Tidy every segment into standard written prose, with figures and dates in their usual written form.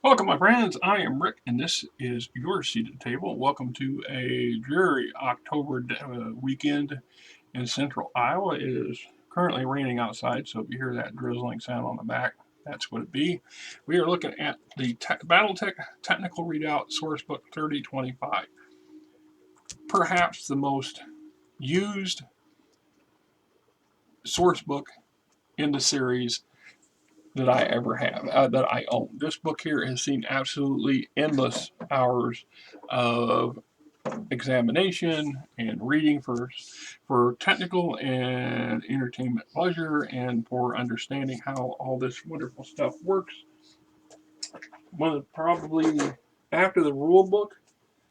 Welcome, my friends. I am Rick, and this is your seat at the table. Welcome to a dreary October weekend in central Iowa. It is currently raining outside, so if you hear that drizzling sound on the back, that's what it be. We are looking at the Battletech Technical Readout Sourcebook 3025. Perhaps the most used sourcebook in the series that I ever have, that I own. This book here has seen absolutely endless hours of examination and reading for technical and entertainment pleasure and for understanding how all this wonderful stuff works. One of probably after the rule book,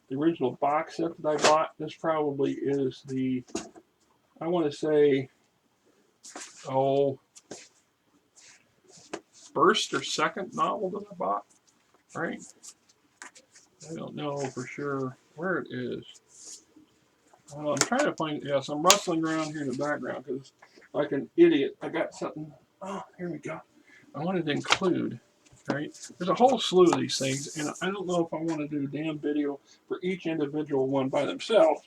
the original box set that I bought, this probably is the, I want to say, oh, first or second novel that I bought, right? I don't know for sure where it is. I'm trying to find, yes, I'm rustling around here in the background because, like an idiot, I got something. Oh, here we go. I wanted to include, right? There's a whole slew of these things, and I don't know if I want to do a damn video for each individual one by themselves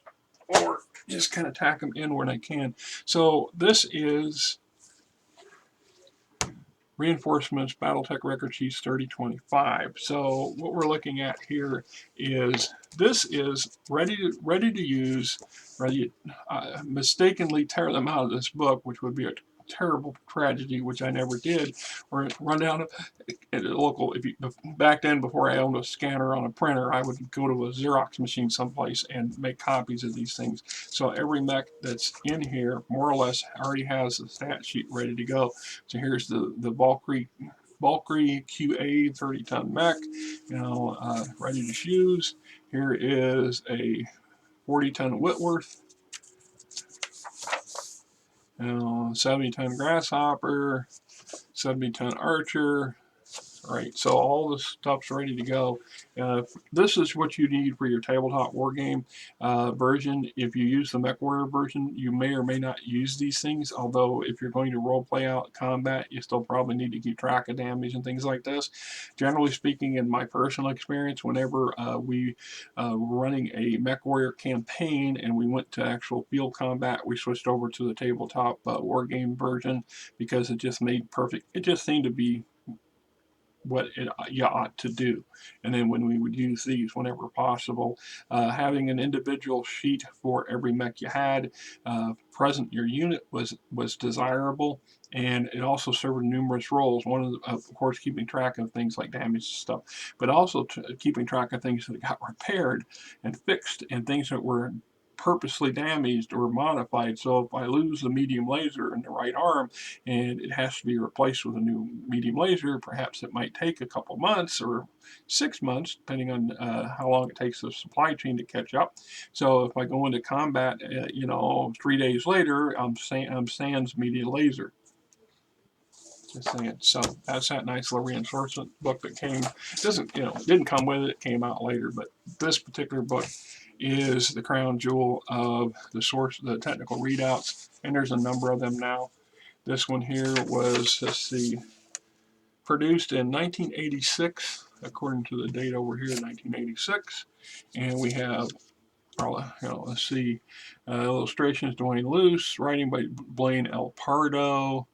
or just kind of tack them in when I can. So this is Reinforcements Battletech Record Sheets 3025. So what we're looking at here is this is ready to use. Ready mistakenly tear them out of this book, which would be a terrible tragedy, which I never did, or run down at a local. If you, back then, before I owned a scanner on a printer, I would go to a Xerox machine someplace and make copies of these things. So every mech that's in here, more or less, already has a stat sheet ready to go. So here's the Valkyrie QA 30-ton mech, ready to use. Here is a 40-ton Whitworth, 70-ton Grasshopper, 70-ton Archer. Right, so all this stuff's ready to go. This is what you need for your tabletop wargame version. If you use the MechWarrior version, you may or may not use these things, although if you're going to role play out combat, you still probably need to keep track of damage and things like this. Generally speaking, in my personal experience, whenever we were running a MechWarrior campaign and we went to actual field combat, we switched over to the tabletop wargame version because it just made perfect, it just seemed to be what you ought to do. And then when we would use these whenever possible, having an individual sheet for every mech you had present in your unit was desirable, and it also served numerous roles. One of course, keeping track of things like damage stuff, but also keeping track of things that got repaired and fixed and things that were purposely damaged or modified. So if I lose the medium laser in the right arm and it has to be replaced with a new medium laser, perhaps it might take a couple months or 6 months, depending on how long it takes the supply chain to catch up. So if I go into combat, 3 days later, I'm sans medium laser. Just saying. So that's that nice little reinforcement book that came. Didn't come with it. It came out later, but this particular book is the crown jewel of the technical readouts, and there's a number of them now. This one here was, let's see, produced in 1986, according to the date over here, 1986, and we have, let's see, illustrations Dwayne Luce, writing by Blaine L. Pardo,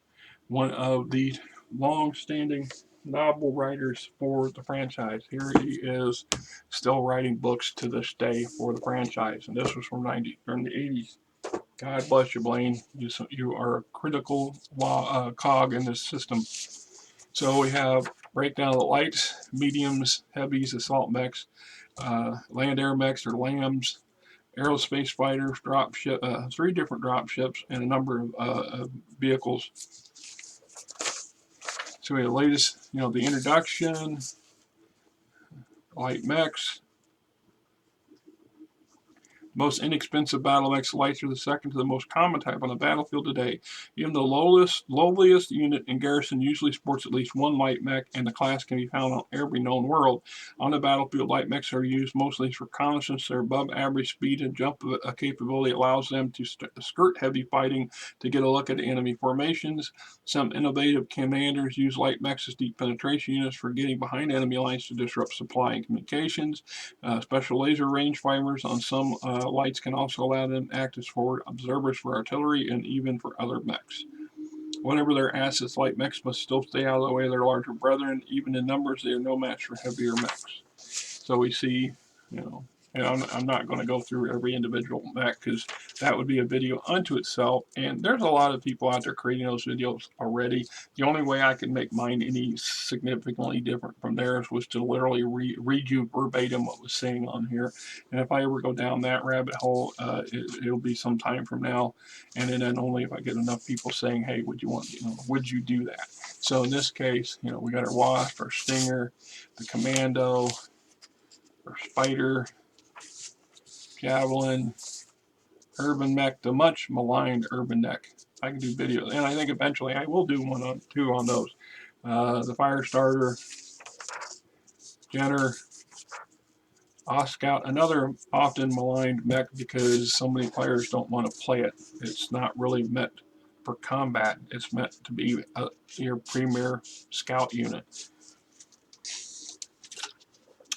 one of the long-standing novel writers for the franchise. Here he is, still writing books to this day for the franchise, and this was from the 80s. God bless you, Blaine. You are a critical cog in this system. So we have breakdown of the lights, mediums, heavies, assault mechs, Land-Air Mechs or LAMs, aerospace fighters, dropship, 3 different dropships, and a number of vehicles. So we have the latest, the introduction, light mechs, Most inexpensive battle mechs, lights are the second to the most common type on the battlefield today. Even the lowliest unit in garrison usually sports at least one light mech, and the class can be found on every known world. On the battlefield, light mechs are used mostly for reconnaissance. Their above average speed and jump capability allows them to skirt heavy fighting to get a look at enemy formations. Some innovative commanders use light mechs as deep penetration units for getting behind enemy lines to disrupt supply and communications. Special laser range finders on some lights can also allow them to act as forward observers for artillery and even for other mechs. Whatever their assets, light mechs must still stay out of the way of their larger brethren. Even in numbers, they are no match for heavier mechs. So we see, you know, and I'm not going to go through every individual mech because that would be a video unto itself. And there's a lot of people out there creating those videos already. The only way I could make mine any significantly different from theirs was to literally read you verbatim what was saying on here. And if I ever go down that rabbit hole, it'll be some time from now. And then only if I get enough people saying, hey, would you want, would you do that? So in this case, we got our Wasp, our Stinger, the Commando, our Spider, Javelin, Urban Mech, the much maligned Urban Mech. I can do videos, and I think eventually I will do two on those. The Firestarter, Jenner, Oscout, another often maligned mech because so many players don't want to play it. It's not really meant for combat. It's meant to be your premier scout unit,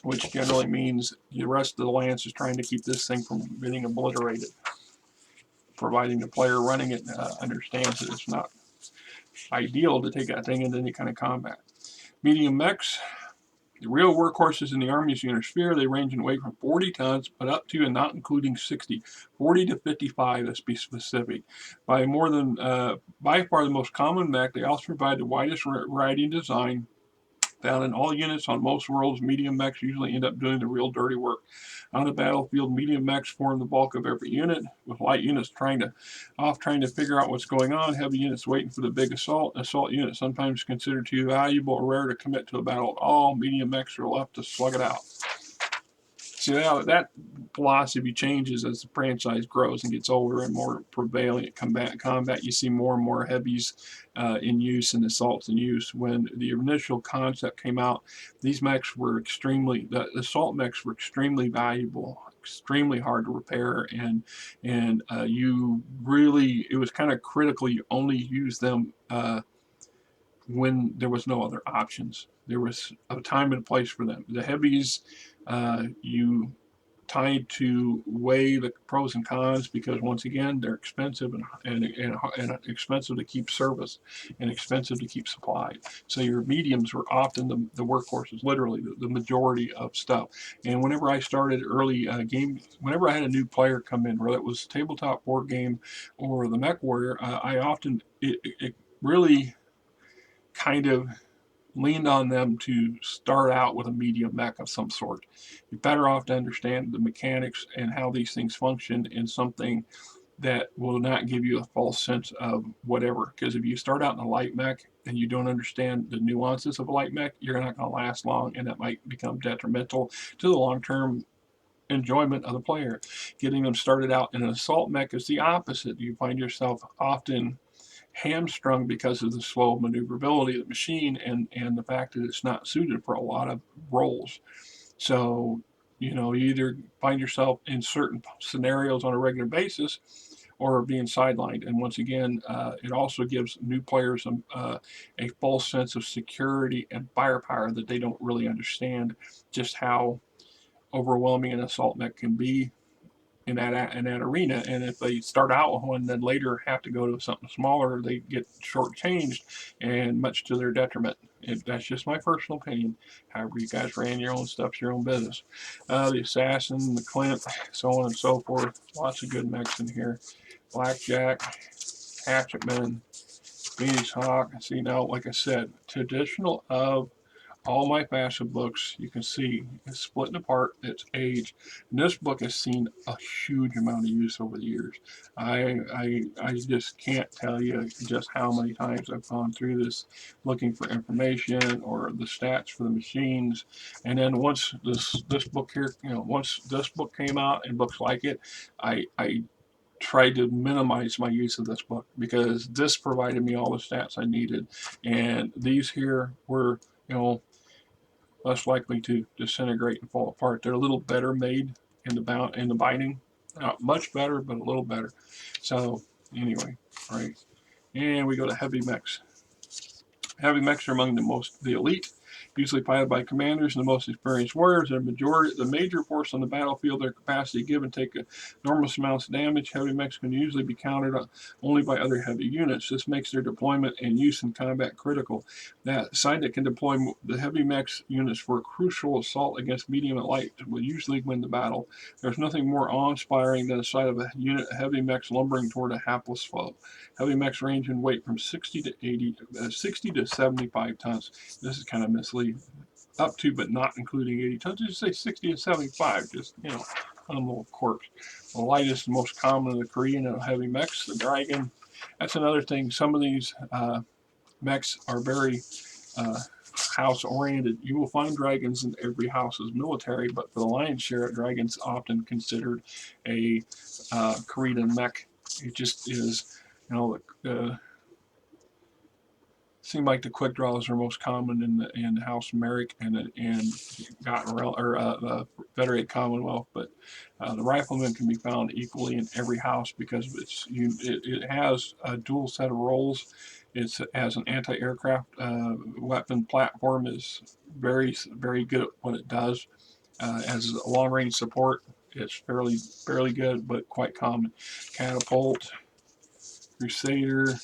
which generally means the rest of the lance is trying to keep this thing from getting obliterated, providing the player running it understands that it's not ideal to take that thing into any kind of combat. Medium mechs, the real workhorses in the Army's lunar sphere, they range in weight from 40 tons, but up to and not including 60, 40 to 55, let's be specific. By far the most common mech, they also provide the widest variety in design. Found in all units on most worlds, medium mechs usually end up doing the real dirty work. On the battlefield, medium mechs form the bulk of every unit, with light units trying to figure out what's going on, heavy units waiting for the big assault. Assault units sometimes considered too valuable or rare to commit to a battle at all. Medium mechs are left to slug it out. See, now that philosophy changes as the franchise grows and gets older and more prevalent at combat. You see more and more heavies in use and assaults in use. When the initial concept came out, these mechs were the assault mechs were extremely valuable, extremely hard to repair, and it was kind of critical. You only use them when there was no other options. There was a time and a place for them. The heavies, you tried to weigh the pros and cons because once again they're expensive and expensive to keep service and expensive to keep supplied. So your mediums were often the workhorses, literally the majority of stuff. And whenever I started early whenever I had a new player come in, whether it was tabletop board game or the MechWarrior, I often it really kind of leaned on them to start out with a medium mech of some sort. You're better off to understand the mechanics and how these things function in something that will not give you a false sense of whatever. Because if you start out in a light mech and you don't understand the nuances of a light mech, you're not going to last long, and that might become detrimental to the long-term enjoyment of the player. Getting them started out in an assault mech is the opposite. You find yourself often hamstrung because of the slow maneuverability of the machine and the fact that it's not suited for a lot of roles. So, you either find yourself in certain scenarios on a regular basis or being sidelined. And once again, it also gives new players a false sense of security and firepower that they don't really understand just how overwhelming an assault mech can be in that arena. And if they start out with one, then later have to go to something smaller, they get shortchanged, and much to their detriment. That's just my personal opinion. However, you guys ran your own stuff, your own business. The Assassin, the Clint, so on and so forth. Lots of good mechs in here. Blackjack, Hatchetman, Phoenix Hawk. See, now, like I said, traditional of all my fashion books, you can see it's splitting apart, its age. And this book has seen a huge amount of use over the years. I just can't tell you just how many times I've gone through this looking for information or the stats for the machines. And then once this book here, once this book came out and books like it, I tried to minimize my use of this book because this provided me all the stats I needed, and these here were, less likely to disintegrate and fall apart. They're a little better made in the binding, not much better, but a little better. So anyway, right, and we go to heavy mechs. Heavy mechs are among the elite, usually piloted by commanders and the most experienced warriors. They're the major force on the battlefield. Their capacity to give and take enormous amounts of damage. Heavy mechs can usually be countered only by other heavy units. This makes their deployment and use in combat critical. That side that can deploy the heavy mechs units for a crucial assault against medium and light will usually win the battle. There's nothing more awe-inspiring than the sight of a unit of heavy mechs lumbering toward a hapless foe. Heavy mechs range in weight from 60 to 75 tons. This is kind of misleading. Up to, but not including 80 tons. Just say 60 to 75. Just, a little quirk. The lightest and most common of the Korean and heavy mechs, the Dragon. That's another thing. Some of these mechs are very house oriented. You will find dragons in every house's military, but for the lion's share, a dragon's often considered a Korean mech. It just is, seem like the quick draws are most common in House Merrick and Federated Commonwealth, but the rifleman can be found equally in every house because it has a dual set of roles. It has an anti-aircraft weapon platform, is very, very good at what it does. As a long-range support, it's fairly good, but quite common. Catapult, Crusader,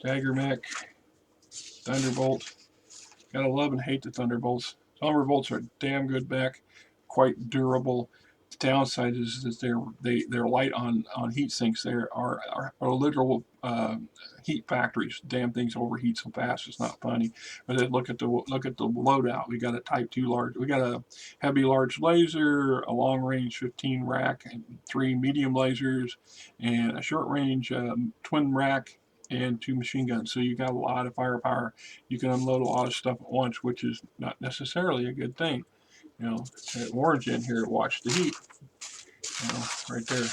Dagger Mech, Thunderbolt. Gotta love and hate the Thunderbolts. Thunderbolts are a damn good mech, quite durable. The downside is that they're light on heat sinks. They are literal heat factories. Damn things overheat so fast it's not funny. But then look at the loadout. We got a Type 2 large. We got a heavy large laser, a long range 15 rack, and 3 medium lasers, and a short range twin rack, and 2 machine guns. So you got a lot of firepower. You can unload a lot of stuff at once, which is not necessarily a good thing. That orange in here, watch the heat. Right there.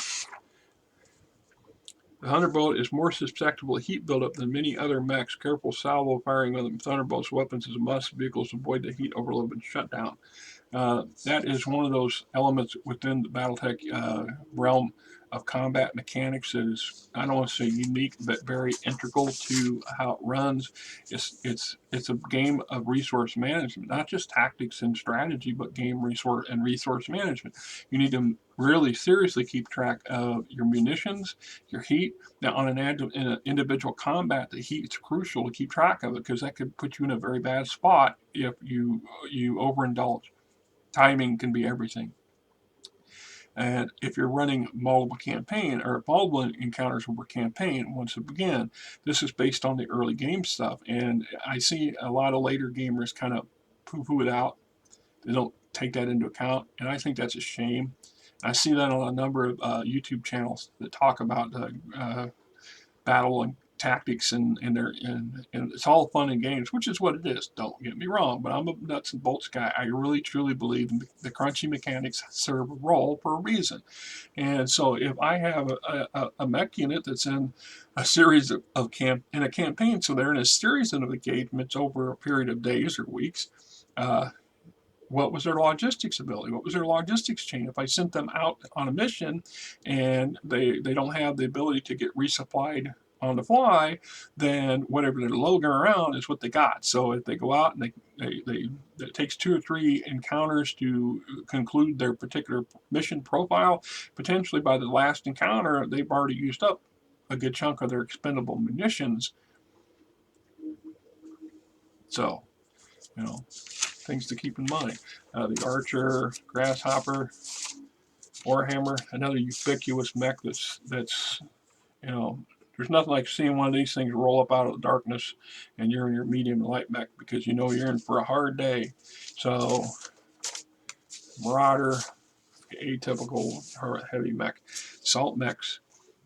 The Thunderbolt is more susceptible to heat buildup than many other mechs. Careful salvo firing of the Thunderbolt's weapons is a must. Vehicles avoid the heat overload and shutdown. That is one of those elements within the BattleTech realm of combat mechanics that is, I don't want to say unique, but very integral to how it runs. It's a game of resource management, not just tactics and strategy, but game resource management. You need to really seriously keep track of your munitions, your heat. Now, in an individual combat, the heat's crucial to keep track of it because that could put you in a very bad spot if you overindulge. Timing can be everything. And if you're running multiple campaign or multiple encounters over campaign, once it begin, this is based on the early game stuff. And I see a lot of later gamers kind of poo-poo it out. They don't take that into account, and I think that's a shame. I see that on a number of YouTube channels that talk about battle and tactics and it's all fun and games, which is what it is. Don't get me wrong, but I'm a nuts and bolts guy. I really truly believe the crunchy mechanics serve a role for a reason. And so if I have a mech unit that's in a series of in a campaign, so they're in a series of engagements over a period of days or weeks. What was their logistics ability? What was their logistics chain? If I sent them out on a mission and they don't have the ability to get resupplied on the fly, then whatever they're loading around is what they got. So if they go out and it takes 2 or 3 encounters to conclude their particular mission profile, potentially by the last encounter, they've already used up a good chunk of their expendable munitions. So, things to keep in mind. The Archer, Grasshopper, Warhammer, another ubiquitous mech that's There's nothing like seeing one of these things roll up out of the darkness and you're in your medium to light mech, because you know you're in for a hard day. So, Marauder, atypical heavy mech. Assault mechs,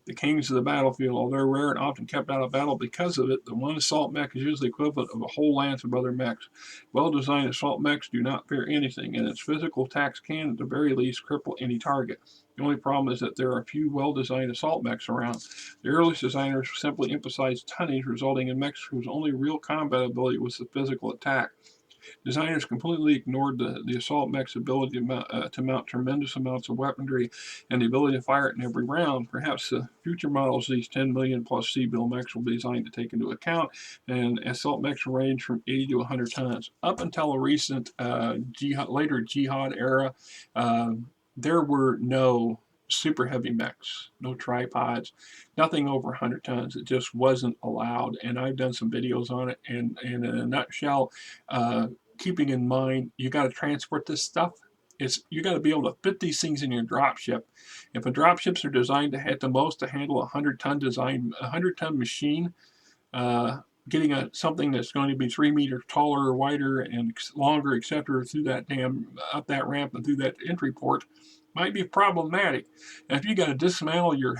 the kings of the battlefield. Although they're rare and often kept out of battle because of it, the one assault mech is usually equivalent of a whole lance of other mechs. Well-designed assault mechs do not fear anything, and its physical attacks can, at the very least, cripple any target. The only problem is that there are a few well-designed assault mechs around. The earliest designers simply emphasized tonnage, resulting in mechs whose only real combat ability was the physical attack. Designers completely ignored the assault mech's ability to mount tremendous amounts of weaponry and the ability to fire it in every round. Perhaps the future models of these 10 million plus C-bill mechs will be designed to take into account, and assault mechs range from 80 to 100 tons. Up until a recent later Jihad era, there were no super heavy mechs, no tripods, nothing over 100 tons. It just wasn't allowed, and I've done some videos on it, and in a nutshell, keeping in mind you got to transport this stuff. You got to be able to fit these things in your dropship. If a dropships are designed to at the most to handle a 100-ton machine, getting something that's going to be 3 meters taller, wider, and longer, etc., through that up that ramp and through that entry port might be problematic. And if you got to dismantle your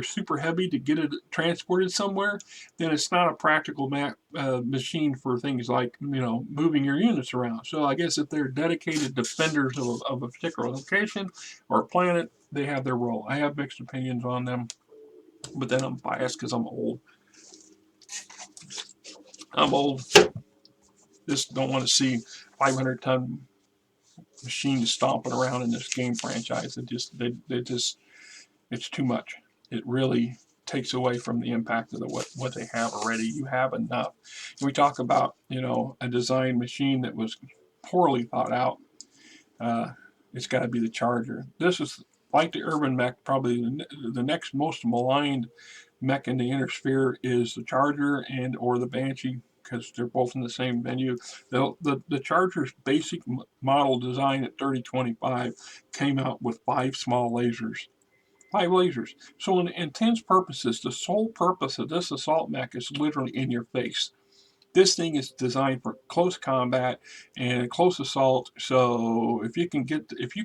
super heavy to get it transported somewhere, then it's not a practical machine for things like moving your units around. So I guess if they're dedicated defenders of a particular location or planet, they have their role. I have mixed opinions on them, but then I'm biased because I'm old. Just don't want to see 500-ton machines stomping around in this game franchise. It's too much. It really takes away from the impact of what they have already. You have enough. And we talk about a design machine that was poorly thought out. It's got to be the Charger. This is like the Urban Mech. Probably the next most maligned mech in the inner sphere is the Charger or the Banshee, because they're both in the same venue. The Charger's basic model design at 3025 came out with 5 small lasers. 5 lasers. So in intents purposes, the sole purpose of this assault mech is literally in your face. This thing is designed for close combat and close assault. So if you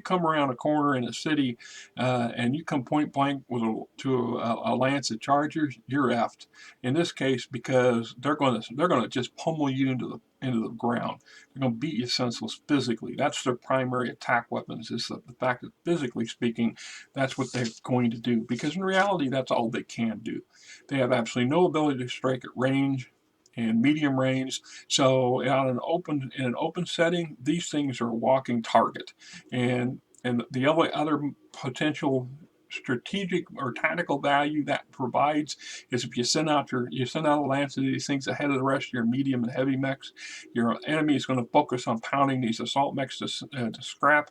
come around a corner in a city and you come point blank to a lance of Chargers, you're effed. In this case, because they're gonna just pummel you into the ground. They're gonna beat you senseless physically. That's their primary attack weapons. Is the fact that physically speaking, that's what they're going to do. Because in reality, that's all they can do. They have absolutely no ability to strike at range and medium range. So in an open setting, these things are a walking target. And the other potential strategic or tactical value that provides is if you send out a lance of these things ahead of the rest of your medium and heavy mechs, your enemy is going to focus on pounding these assault mechs to scrap,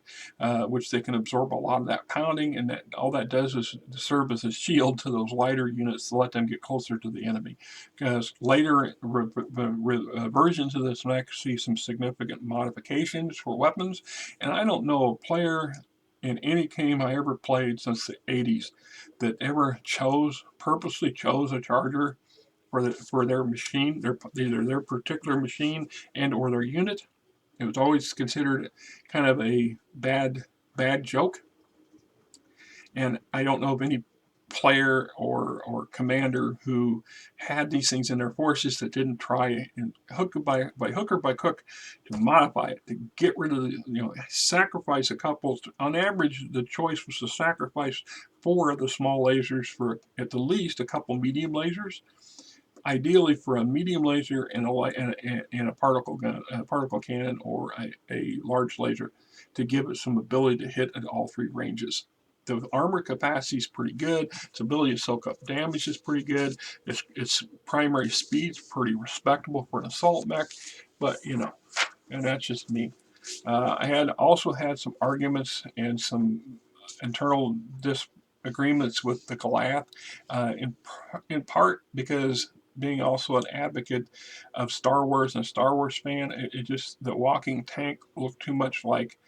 which they can absorb a lot of that pounding, and all that does is serve as a shield to those lighter units to let them get closer to the enemy. Because later versions of this mech see some significant modifications for weapons, and I don't know a player in any game I ever played since the 80s that ever purposely chose a Charger for their machine, either their particular machine and or their unit. It was always considered kind of a bad joke. And I don't know of any player or commander who had these things in their forces that didn't try and by hook or by crook to modify it, to get rid of sacrifice a couple. On average, the choice was to sacrifice 4 of the small lasers for at the least a couple medium lasers. Ideally for a medium laser and a particle cannon or a large laser to give it some ability to hit at all 3 ranges. The armor capacity is pretty good. Its ability to soak up damage is pretty good. Its primary speed is pretty respectable for an assault mech, but and that's just me. I also had some arguments and some internal disagreements with the Goliath, in part because being also an advocate of Star Wars and a Star Wars fan, it just the walking tank looked too much like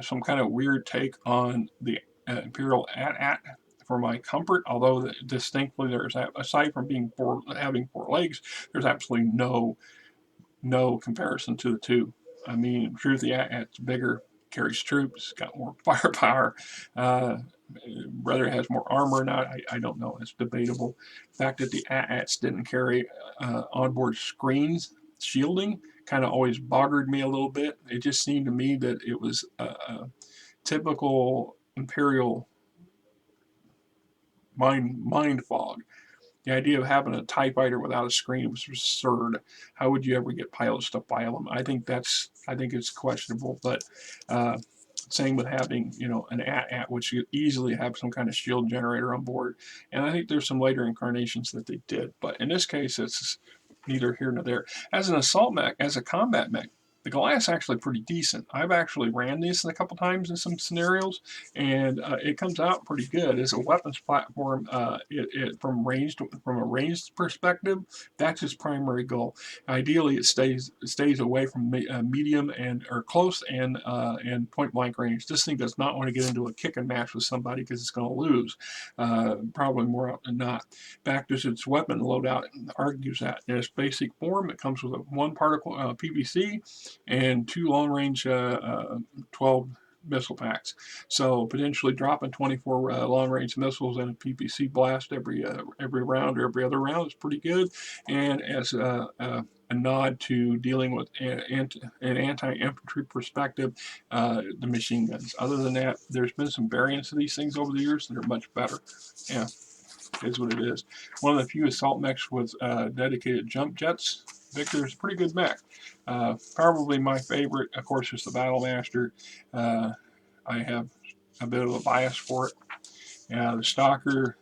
some kind of weird take on the Imperial AT-AT for my comfort, although distinctly there's, aside from being having 4 legs, there's absolutely no comparison to the two. I mean, true, the AT-AT's bigger, carries troops, got more firepower. Whether it has more armor or not, I don't know. It's debatable. The fact that the AT-ATs didn't carry onboard screens, shielding, kind of always bothered me a little bit. It just seemed to me that it was a typical Imperial mind fog. The idea of having a TIE fighter without a screen was absurd. How would you ever get pilots to file them? I think it's questionable. But same with having, you know, an AT-AT, which you easily have some kind of shield generator on board. And I think there's some later incarnations that they did. But in this case, it's neither here nor there. As an assault mech, as a combat mech, the Goliath's actually pretty decent. I've actually ran this a couple times in some scenarios, and it comes out pretty good. As a weapons platform, from a ranged perspective, that's its primary goal. Ideally, it stays away from medium or close and point blank range. This thing does not want to get into a kicking match with somebody because it's going to lose, probably more often than not. Back to its weapon loadout argues that. In its basic form, it comes with a 1 particle PVC and 2 long-range 12 missile packs. So potentially dropping 24 long-range missiles and a PPC blast every round or every other round is pretty good. And as a nod to dealing with an anti-infantry perspective, the machine guns. Other than that, there's been some variants of these things over the years that are much better. Yeah, is what it is. One of the few assault mechs with dedicated jump jets. Victor's a pretty good mech. Probably my favorite, of course, is the Battlemaster. I have a bit of a bias for it. The Stalker,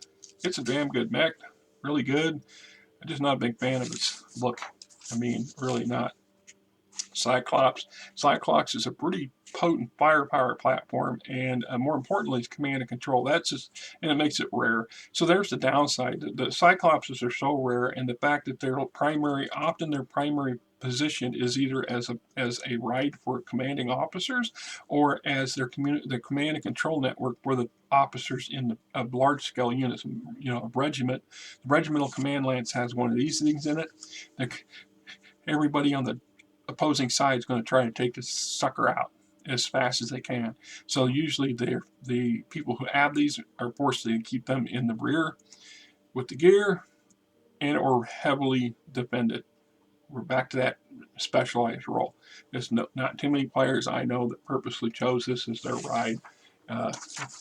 it's a damn good mech, really good. I'm just not a big fan of its look. I mean, really not. Cyclops is a pretty potent firepower platform, and more importantly, is command and control. That's just, and it makes it rare. So there's the downside. The Cyclopses are so rare, and the fact that often their primary position is either as a ride for commanding officers, or as their command and control network for the officers in the large scale units. You know, a regiment, the regimental command lance has one of these things in it. Everybody on the opposing side is going to try to take this sucker out as fast as they can. So usually the people who have these are forced to keep them in the rear with the gear and or heavily defended. We're back to that specialized role. There's not too many players I know that purposely chose this as their ride.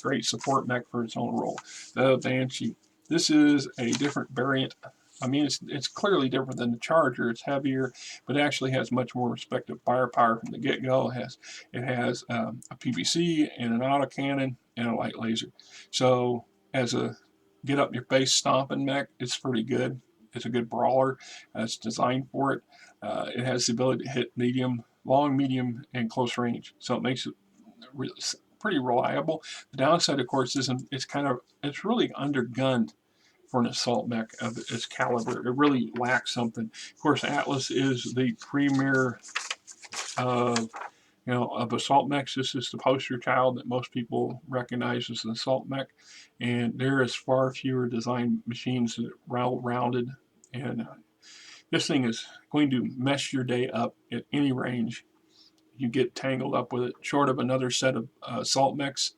Great support mech for its own role. The Banshee. This is a different variant. I mean, it's clearly different than the Charger. It's heavier, but it actually has much more respective firepower from the get-go. It has a PVC and an autocannon and a light laser. So as a get-up-your-face stomping mech, it's pretty good. It's a good brawler. It's designed for it. It has the ability to hit long, medium, and close range. So it makes it pretty reliable. The downside, of course, is it's really undergunned for an assault mech of its caliber. It really lacks something. Of course, Atlas is the premier of assault mechs. This is the poster child that most people recognize as an assault mech, and there is far fewer design machines that are well-rounded, and this thing is going to mess your day up at any range. You get tangled up with it, short of another set of assault mechs.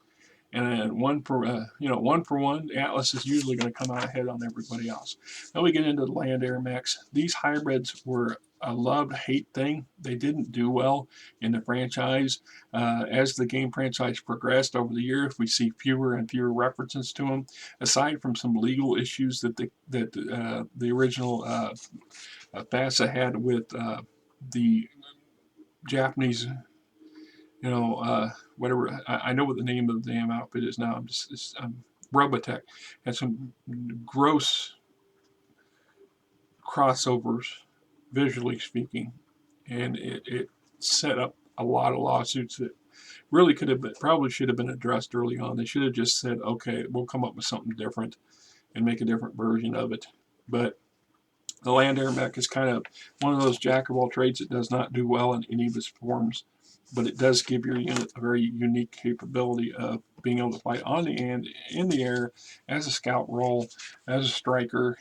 And one for one, the Atlas is usually going to come out ahead on everybody else. Then we get into the Land-Air Mechs. These hybrids were a love-hate thing. They didn't do well in the franchise. As the game franchise progressed over the years, we see fewer and fewer references to them. Aside from some legal issues that the original FASA had with the Japanese. Whatever, I know what the name of the damn outfit is now. Robotech had some gross crossovers, visually speaking, and it set up a lot of lawsuits that really probably should have been addressed early on. They should have just said, okay, we'll come up with something different and make a different version of it. But the Land-Air Mech is kind of one of those jack of all trades that does not do well in any of its forms. but it does give your unit a very unique capability of being able to fight on the end, in the air, as a scout role, as a striker,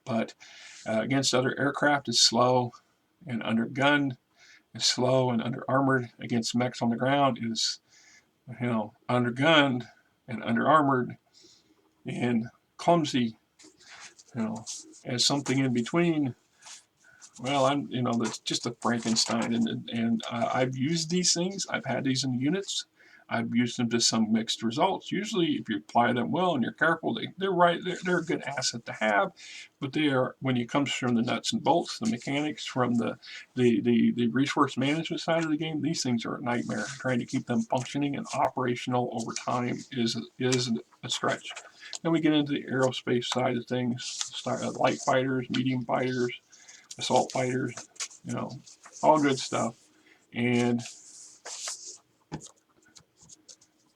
but against other aircraft is slow and undergunned, is slow and under armored. Against mechs on the ground is, undergunned and under armored and clumsy, as something in between. Well, that's just a Frankenstein, and I've used these things. I've had these in units. I've used them to some mixed results. Usually, if you apply them well and you're careful, they're right. They're a good asset to have, but they are, when it comes from the nuts and bolts, the mechanics, from the resource management side of the game, these things are a nightmare. Trying to keep them functioning and operational over time is a stretch. Then we get into the aerospace side of things, light fighters, medium fighters, assault fighters, all good stuff. And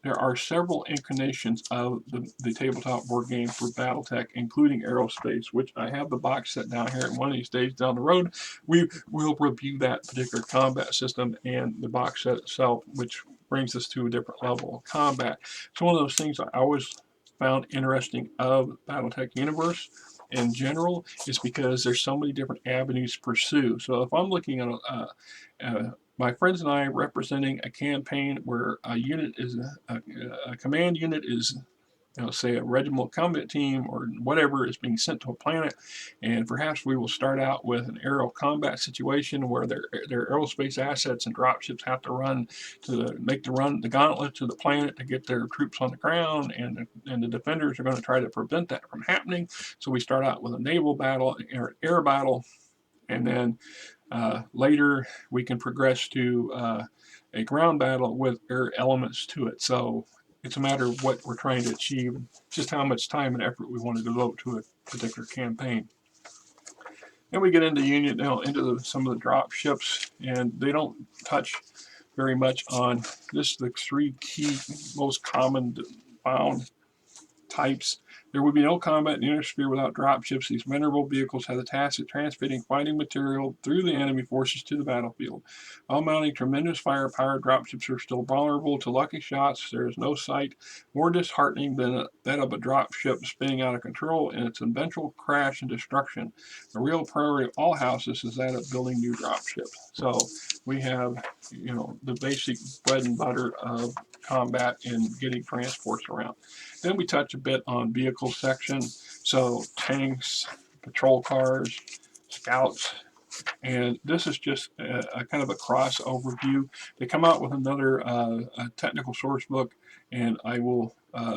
there are several incarnations of the tabletop board game for Battletech, including aerospace, which I have the box set down here. And one of these days down the road, we will review that particular combat system and the box set itself, which brings us to a different level of combat. It's one of those things I always found interesting of Battletech universe in general, is because there's so many different avenues to pursue. So if I'm looking at my friends and I representing a campaign where a unit is a command unit is, say a regimental combat team or whatever, is being sent to a planet, and perhaps we will start out with an aerial combat situation where their aerospace assets and dropships have to make the gauntlet to the planet to get their troops on the ground, and the defenders are going to try to prevent that from happening. So we start out with a naval battle, air battle, and then later we can progress to a ground battle with air elements to it. So it's a matter of what we're trying to achieve, just how much time and effort we want to devote to a particular campaign. Then we get into some of the drop ships, and they don't touch very much on this. The three key, most common found types. There would be no combat in the inner sphere without dropships. These venerable vehicles have the task of transmitting fighting material through the enemy forces to the battlefield. While mounting tremendous firepower, dropships are still vulnerable to lucky shots. There is no sight more disheartening than that of a dropship spinning out of control in its eventual crash and destruction. The real priority of all houses is that of building new dropships. So we have, the basic bread and butter of combat and getting transports around. Then we touch a bit on vehicle section, so tanks, patrol cars, scouts, and this is just a kind of a cross overview. They come out with another technical source book, and I will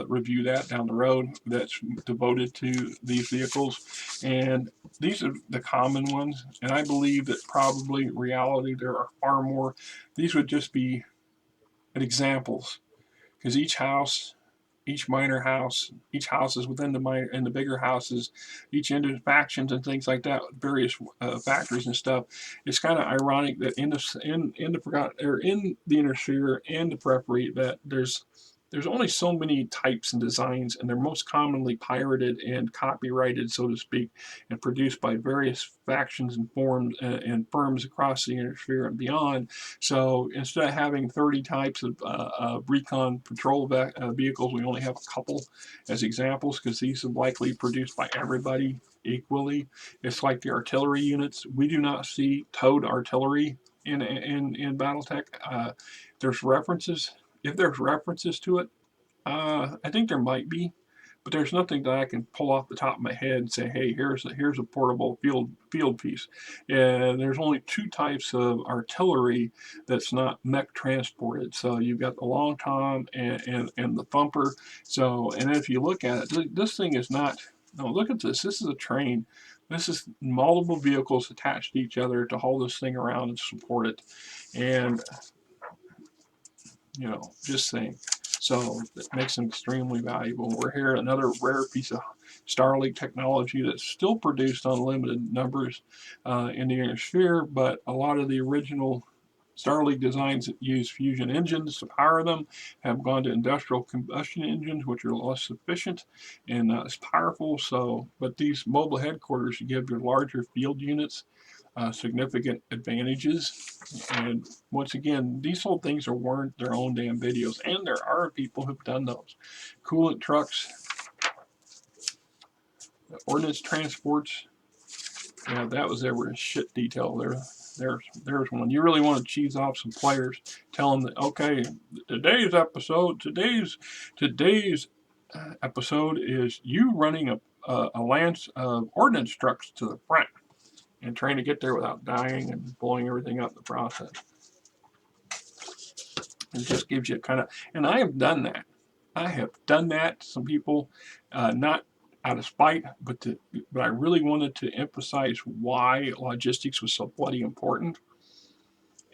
review that down the road, that's devoted to these vehicles. And these are the common ones, and I believe that probably in reality there are far more. These would just be examples, because each minor house, each house is within the minor and the bigger houses, each into factions and things like that, various factories and stuff. It's kind of ironic that in the inner sphere and the periphery, that there's only so many types and designs, and they're most commonly pirated and copyrighted, so to speak, and produced by various factions and forms and firms across the inner sphere and beyond. So instead of having 30 types of recon patrol vehicles, we only have a couple as examples, because these are likely produced by everybody equally. It's like the artillery units. We do not see towed artillery in Battletech. There's references. If there's references to it, I think there might be, but there's nothing that I can pull off the top of my head and say, hey, here's a portable field piece. And there's only two types of artillery that's not mech transported. So you've got the long tom and the thumper. So, and if you look at it, this thing is not. No, look at this. This is a train. This is multiple vehicles attached to each other to hold this thing around and support it. And just saying. So it makes them extremely valuable. We're here, another rare piece of Starlink technology that's still produced on limited numbers in the inner sphere, but a lot of the original Starlink designs that use fusion engines to power them have gone to industrial combustion engines, which are less efficient and not as powerful. So, but these mobile headquarters give your larger field units significant advantages. And once again, these whole things weren't their own damn videos, and there are people who've done those. Coolant trucks, ordnance transports. Yeah, that was ever in shit detail there. There's one. You really want to cheese off some players, tell them that, okay, today's episode is you running a lance of ordnance trucks to the front and trying to get there without dying and blowing everything up in the process. It just gives you kind of, and I have done that. I have done that to some people, not out of spite, but I really wanted to emphasize why logistics was so bloody important.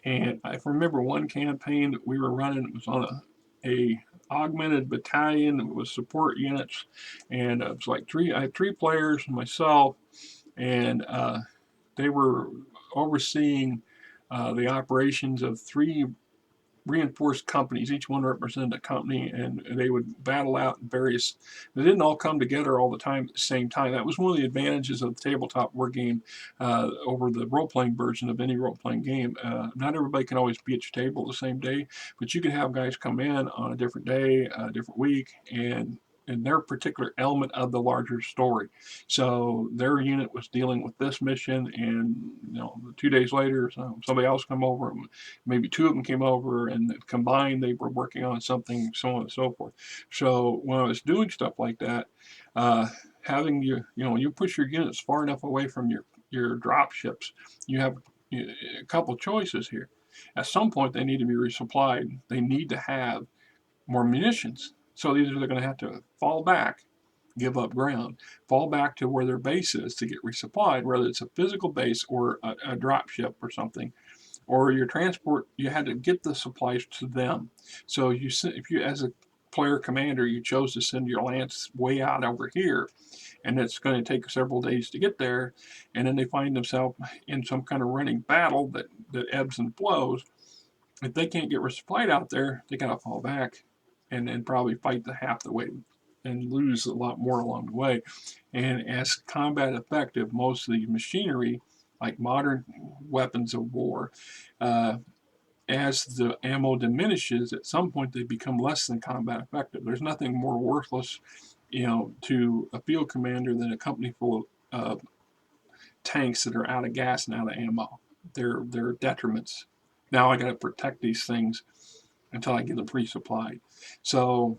And I remember one campaign that we were running. It was on a augmented battalion with support units, and it was like I had 3 players, myself, and they were overseeing the operations of 3 reinforced companies. Each one represented a company, and they would battle out in various. They didn't all come together all the time at the same time. That was one of the advantages of the tabletop war game over the role-playing version of any role-playing game. Not everybody can always be at your table the same day, but you can have guys come in on a different day, a different week, and in their particular element of the larger story. So their unit was dealing with this mission, and 2 days later, somebody else come over. Maybe 2 of them came over, and combined they were working on something, so on and so forth. So when I was doing stuff like that, having you push your units far enough away from your drop ships, you have a couple choices here. At some point, they need to be resupplied. They need to have more munitions. So either they're going to have to fall back, give up ground, fall back to where their base is to get resupplied, whether it's a physical base or a drop ship or something, or your transport, you had to get the supplies to them. So if you, as a player commander, you chose to send your lance way out over here, and it's going to take several days to get there, and then they find themselves in some kind of running battle that ebbs and flows. If they can't get resupplied out there, they got to fall back and then probably fight the half the way and lose a lot more along the way. And as combat effective, most of the machinery, like modern weapons of war, as the ammo diminishes, at some point they become less than combat effective. There's nothing more worthless, to a field commander than a company full of tanks that are out of gas and out of ammo. They're detriments. Now I got to protect these things until I get them pre-supplied. So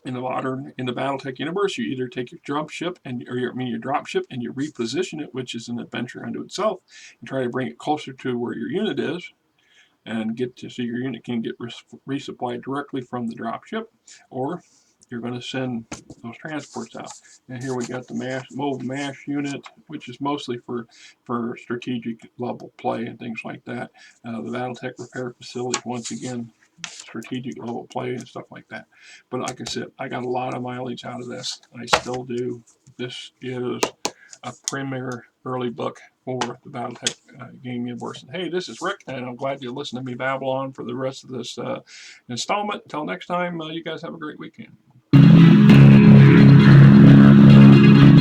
in the BattleTech universe, you either take your dropship your dropship and you reposition it, which is an adventure unto itself, and try to bring it closer to where your unit is, and so your unit can get resupplied directly from the dropship, or you're going to send those transports out. And here we got the mobile MASH unit, which is mostly for strategic level play and things like that. The BattleTech repair facility, once again, strategic level play and stuff like that. But like I said, I got a lot of mileage out of this. I still do. This is a premier early book for the BattleTech game universe. And hey, this is Rick, and I'm glad you listened to me babble on for the rest of this installment. Until next time, you guys have a great weekend.